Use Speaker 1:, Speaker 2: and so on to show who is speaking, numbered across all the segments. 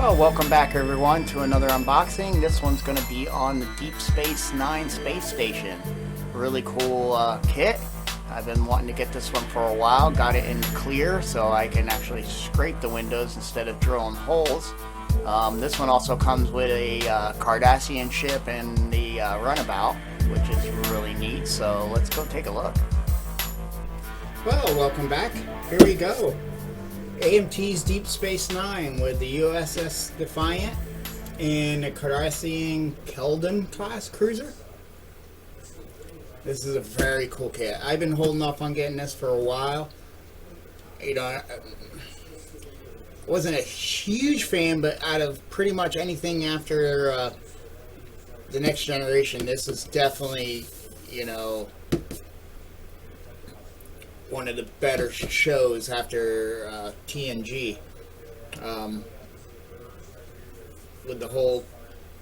Speaker 1: Well, welcome back everyone to another unboxing. This one's going to be on the Deep Space Nine space station. Really cool kit. I've been wanting to get this one for a while. Got it in clear so I can actually scrape the windows instead of drilling holes. This one also comes with a Cardassian ship and the runabout, which is really neat. So let's go take a look. Well, welcome back. Here we go. AMT's Deep Space Nine with the USS Defiant and a Cardassian Keldon class cruiser. This is a very cool kit. I've been holding off on getting this for a while. You know, I wasn't a huge fan, but out of pretty much anything after the Next Generation, this is definitely, you know, one of the better shows after TNG, with the whole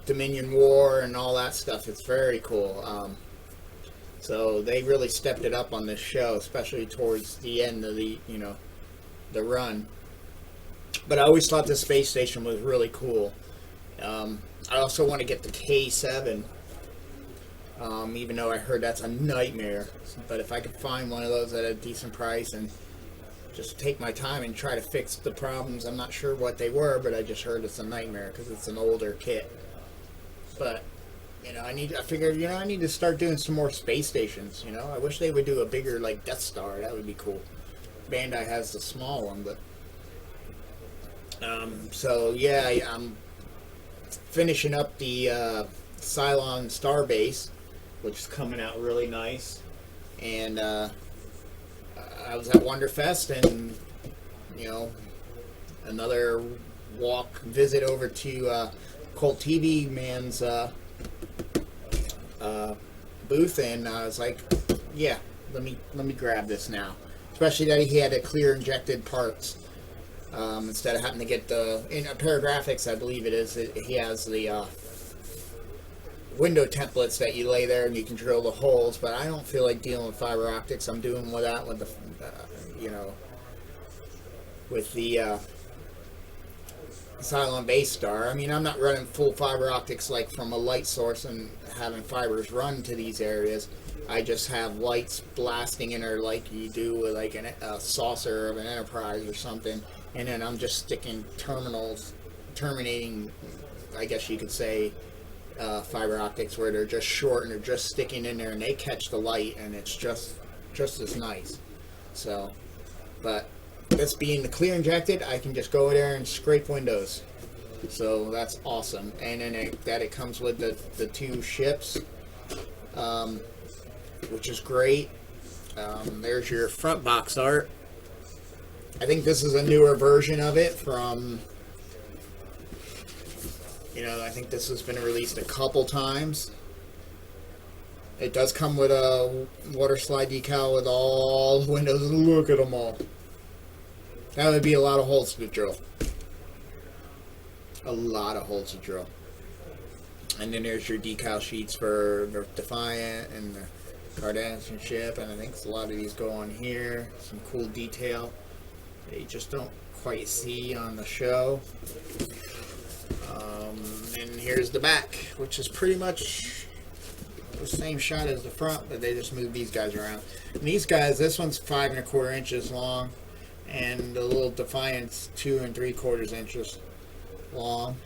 Speaker 1: Dominion War and all that stuff. It's very cool. So they really stepped it up on this show, especially towards the end of the run. But I always thought the space station was really cool. I also want to get the K7. Even though I heard that's a nightmare. But if I could find one of those at a decent price and just take my time and try to fix the problems, I'm not sure what they were, but I just heard it's a nightmare because it's an older kit. But, you know, I figured, you know, I need to start doing some more space stations, you know. I wish they would do a bigger, like, Death Star. That would be cool. Bandai has the small one, but... so, yeah, I'm finishing up the Cylon Starbase, which is coming out really nice. And I was at Wonderfest, and you know, another visit over to Colt TV Man's booth, and I was like, yeah, let me grab this now. Especially that he had a clear injected parts instead of having to get in a pair of graphics, I believe it is. He has the window templates that you lay there and you can drill the holes, but I don't feel like dealing with fiber optics. I'm doing with that with the with the Cylon Base Star. I mean, I'm not running full fiber optics like from a light source and having fibers run to these areas. I just have lights blasting in there like you do with like a saucer of an Enterprise or something, and then I'm just sticking terminating, I guess you could say, fiber optics where they're just short and they're just sticking in there and they catch the light, and it's just as nice. So, but this being the clear injected, I can just go there and scrape windows. So that's awesome. And then it comes with the two ships, which is great. There's your front box art. I think this is a newer version of it from... You know, I think this has been released a couple times. It does come with a water slide decal with all the windows. Look at them all. That would be a lot of holes to drill. A lot of holes to drill. And then there's your decal sheets for the Defiant and the Cardassian ship. And I think a lot of these go on here. Some cool detail that you just don't quite see on the show. And here's the back, which is pretty much the same shot as the front, but they just moved these guys around. And these guys, this one's 5 1/4 inches long, and the little Defiant's 2 3/4 inches long.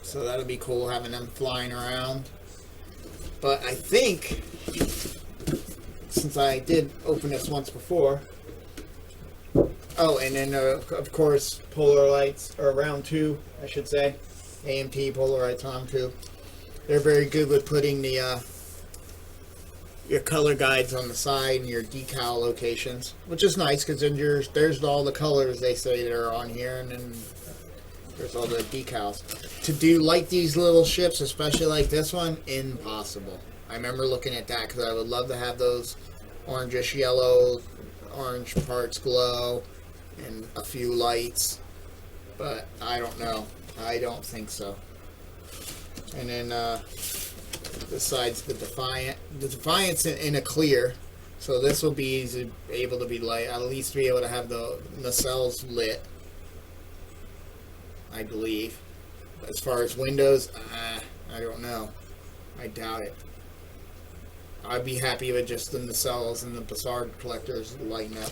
Speaker 1: So that'll be cool having them flying around. But I think, since I did open this once before. Oh, and then, of course, Polar Lights, or Round 2, I should say. AMT Polar Lights Round 2. They're very good with putting the your color guides on the side and your decal locations, which is nice, because then there's all the colors they say that are on here, and then there's all the decals. To do like these little ships, especially like this one, impossible. I remember looking at that, because I would love to have those orangish yellow, orange parts glow, and a few lights, but I don't know. I don't think so. And then this side's the Defiant. The Defiant's in a clear, so this will be able to be light. I'll at least be able to have the nacelles lit. I believe. As far as windows, I don't know. I doubt it. I'd be happy with just the nacelles and the Bussard collectors lighting up.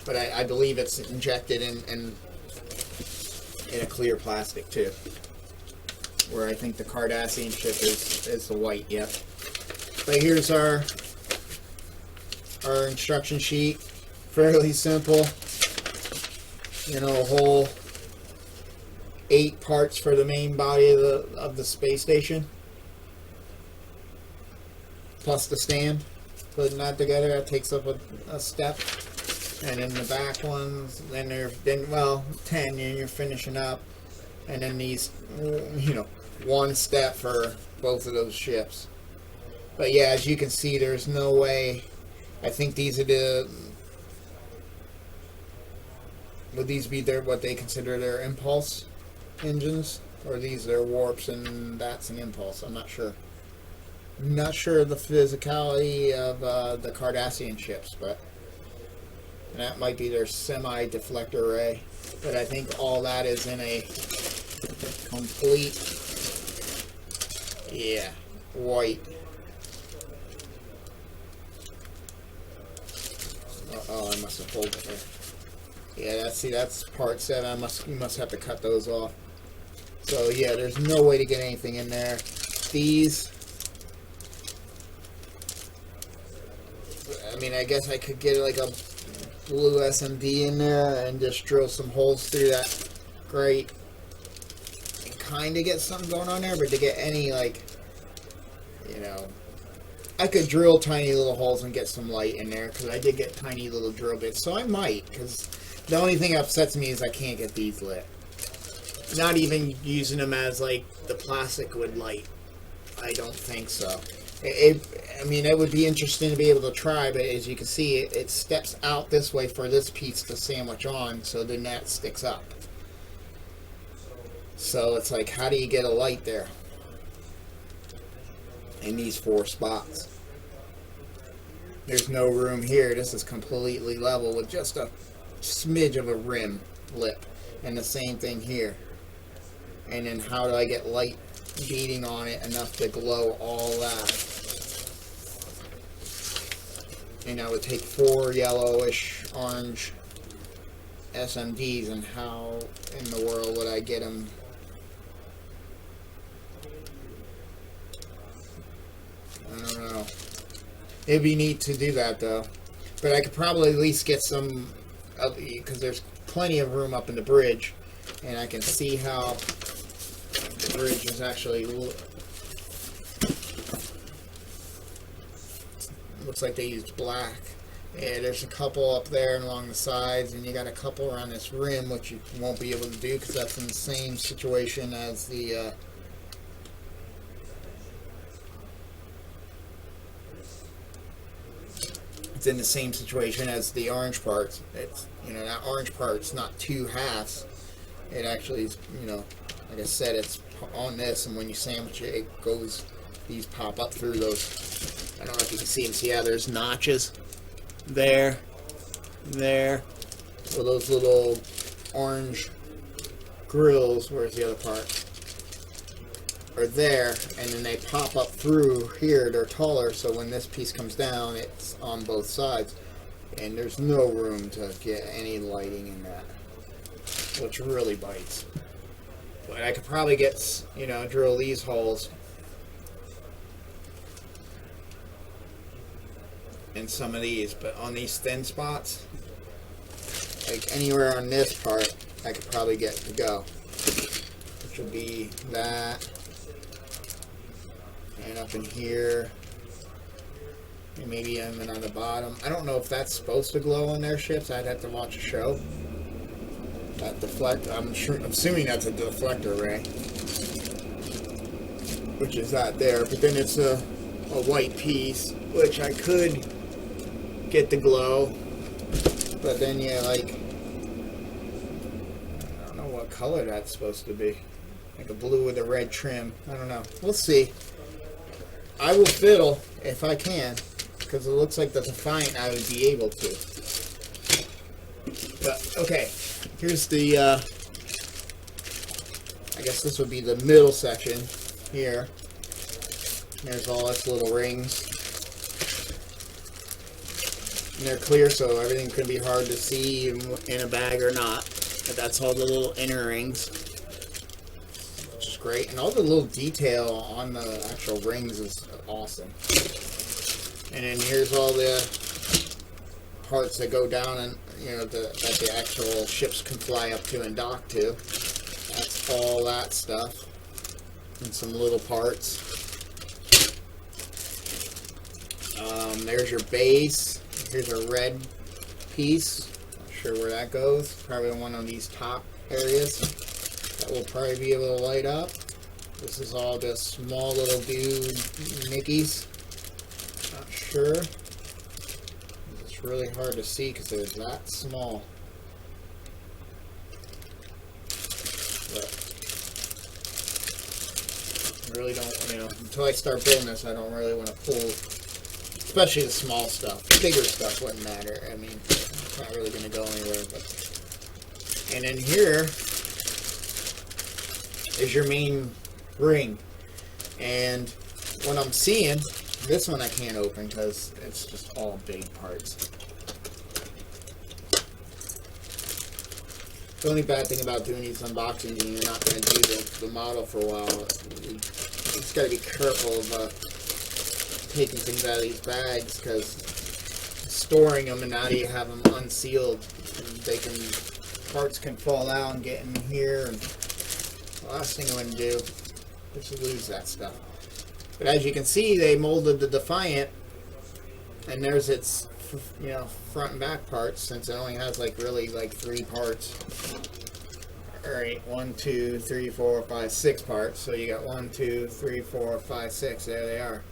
Speaker 1: But I believe it's injected in a clear plastic too. Where I think the Cardassian ship is the white, yep. But here's our instruction sheet. Fairly simple. You know, a whole 8 parts for the main body of the space station. Plus the stand. Putting that together, that takes up a step. And then the back ones, well, 10, and you're finishing up. And then these, you know, 1 step for both of those ships. But yeah, as you can see, there's no way. I think these are would these be what they consider their impulse engines? Or these their warps and that's an impulse? I'm not sure. I'm not sure of the physicality of the Cardassian ships, but that might be their semi-deflector array. But I think all that is in a complete, yeah, white. Oh, I must have pulled it there. Yeah, that's part 7. I must have to cut those off. So yeah, there's no way to get anything in there. These, I mean, I guess I could get like a blue SMD in there and just drill some holes through that grate and kind of get something going on there. But to get any, like, you know, I could drill tiny little holes and get some light in there, because I did get tiny little drill bits, so I might, because the only thing that upsets me is I can't get these lit. Not even using them as, like, the plastic would light. I don't think so. I mean, it would be interesting to be able to try, but as you can see, it steps out this way for this piece to sandwich on, so then that sticks up. So it's like, how do you get a light there in these 4 spots? There's no room here. This is completely level with just a smidge of a rim lip, and the same thing here. And then how do I get light beating on it enough to glow all that? And I would take 4 yellowish orange SMDs, and how in the world would I get them? I don't know. It'd be neat to do that though. But I could probably at least get some, because there's plenty of room up in the bridge, and I can see how the bridge is actually, looks like they used black. Yeah, there's a couple up there and along the sides, and you got a couple around this rim, which you won't be able to do because that's in the same situation as the it's in the same situation as the orange parts. It's, you know, that orange part's not 2 halves. It actually is, you know, like I said, it's on this, and when you sandwich it, it goes, these pop up through those. I don't know if you can see them. See how there's notches there, there. So those little orange grills, where's the other part, are there, and then they pop up through here. They're taller, so when this piece comes down, it's on both sides, and there's no room to get any lighting in that, which really bites. But I could probably get, you know, drill these holes in some of these, but on these thin spots, like anywhere on this part, I could probably get to go, which would be that, and up in here, and maybe even on the bottom. I don't know if that's supposed to glow on their ships. I'd have to watch a show. That deflector, I'm assuming that's a deflector array, which is that there. But then it's a white piece, which I could get the glow. But then, yeah, like, I don't know what color that's supposed to be. Like a blue with a red trim. I don't know. We'll see. I will fiddle if I can, because it looks like the Defiant I would be able to. But, okay. Here's the I guess this would be the middle section here. There's all its little rings. And they're clear, so everything could be hard to see in a bag or not. But that's all the little inner rings, which is great. And all the little detail on the actual rings is awesome. And then here's all the parts that go down and, you know, that the actual ships can fly up to and dock to. That's all that stuff. And some little parts. There's your base. Here's a red piece. Not sure where that goes. Probably one of these top areas. That will probably be able to light up. This is all just small little dude Mickeys. Not sure. It's really hard to see because they're that small. But I really don't, you know, until I start building this, I don't really want to pull. Especially the small stuff. The bigger stuff wouldn't matter. I mean, it's not really going to go anywhere. But. And then here is your main ring. And what I'm seeing, this one I can't open because it's just all big parts. The only bad thing about doing these unboxings and you're not going to do the model for a while, you just got to be careful of taking things out of these bags, because storing them and now you have them unsealed, parts can fall out and get in here, and the last thing I want to do is to lose that stuff. But as you can see, they molded the Defiant, and there's its, you know, front and back parts, since it only has like really like 3 parts. Alright, 1, 2, 3, 4, 5, 6 parts. So you got 1, 2, 3, 4, 5, 6. There they are.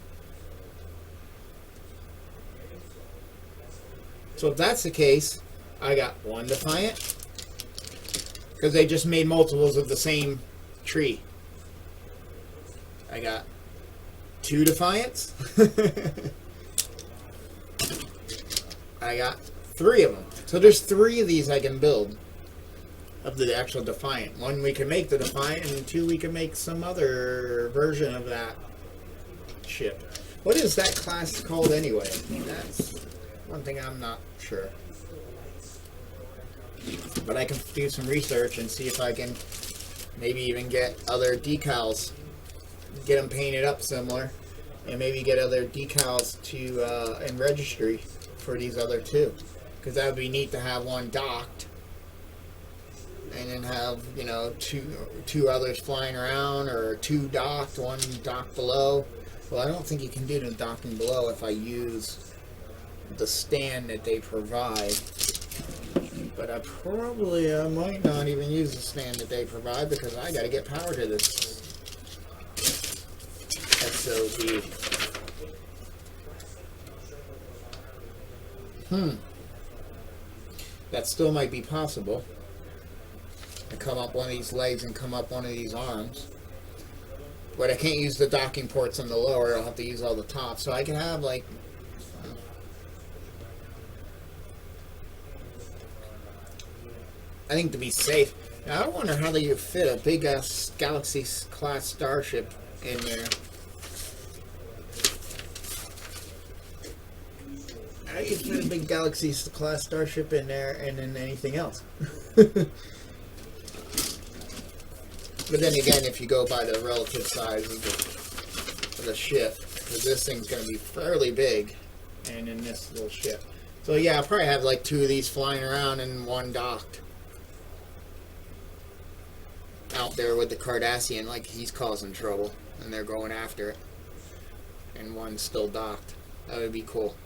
Speaker 1: So if that's the case, I got 1 Defiant, because they just made multiples of the same tree. I got 2 Defiants. I got 3 of them. So there's 3 of these I can build of the actual Defiant. 1 we can make the Defiant, and 2 we can make some other version of that ship. What is that class called anyway? That's one thing I'm not sure. But I can do some research and see if I can maybe even get other decals, get them painted up similar, and maybe get other decals to in registry for these other 2. Because that would be neat to have one docked, and then have, you know, two others flying around, or 2 docked, 1 docked below. Well, I don't think you can do the docking below if I use the stand that they provide, but I might not even use the stand that they provide, because I got to get power to this SOB. That still might be possible, to come up one of these legs and come up one of these arms, but I can't use the docking ports on the lower. I'll have to use all the top, so I can have like, I think, to be safe. Now, I wonder how they fit a big ass Galaxy class starship in there. How do you fit a big Galaxy class starship in there and then anything else? But then again, if you go by the relative size of the ship, because this thing's going to be fairly big, and in this little ship. So yeah, I'll probably have like 2 of these flying around and 1 docked. Out there with the Cardassian, like he's causing trouble, and they're going after it. And 1's still docked. That would be cool.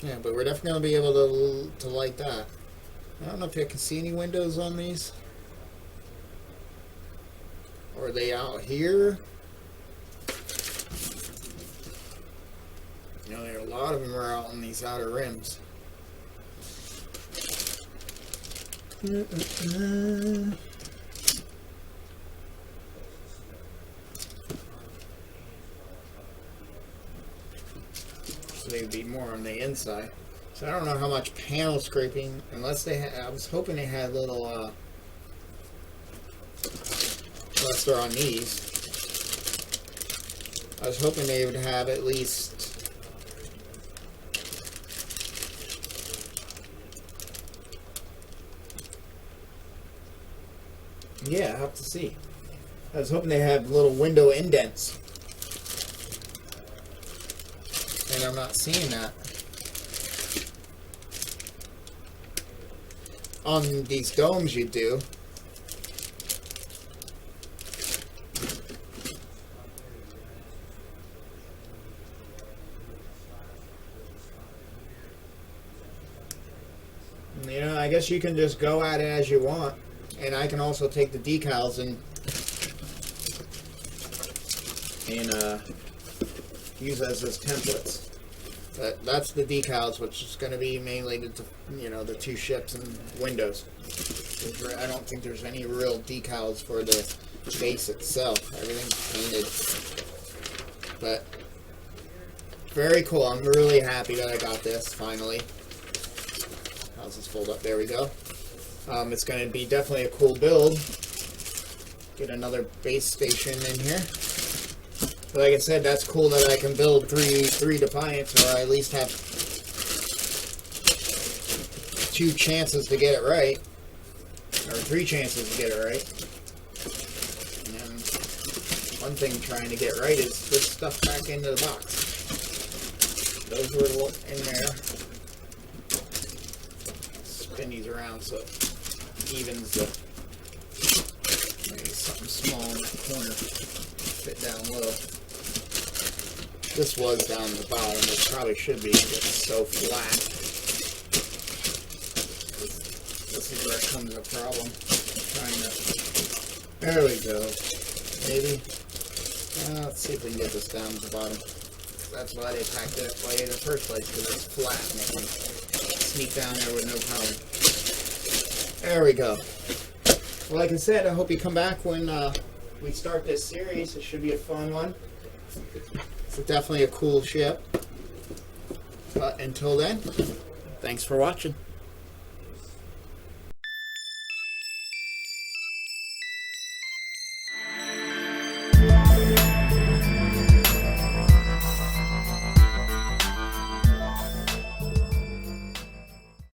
Speaker 1: Yeah, but we're definitely going to be able to light that. I don't know if I can see any windows on these. Or are they out here? You know, there are a lot of them are out on these outer rims. So they'd be more on the inside. So I don't know how much panel scraping, unless they I was hoping they had little, unless they're on these. I was hoping they would have at least yeah, I have to see. I was hoping they have little window indents. And I'm not seeing that. On these domes you do. You know, I guess you can just go at it as you want. And I can also take the decals and use those as templates. But that's the decals, which is going to be mainly the two ships and windows. I don't think there's any real decals for the base itself. Everything's painted. But very cool. I'm really happy that I got this finally. How's this fold up? There we go. It's going to be definitely a cool build. Get another base station in here. But like I said, that's cool that I can build three Defiants, or I at least have 2 chances to get it right. Or 3 chances to get it right. And one thing trying to get right is put stuff back into the box. Those were in there. Spin these around so it evens the, maybe something small in that corner, fit down low. This was down the bottom, it probably should be, it's so flat. This is where it comes a problem. There we go. Maybe. Let's see if we can get this down to the bottom. That's why they packed it that way in the first place, because it's flat and it can sneak down there with no problem. There we go. Well, like I said, I hope you come back when we start this series. It should be a fun one. It's definitely a cool ship. But until then, thanks for watching.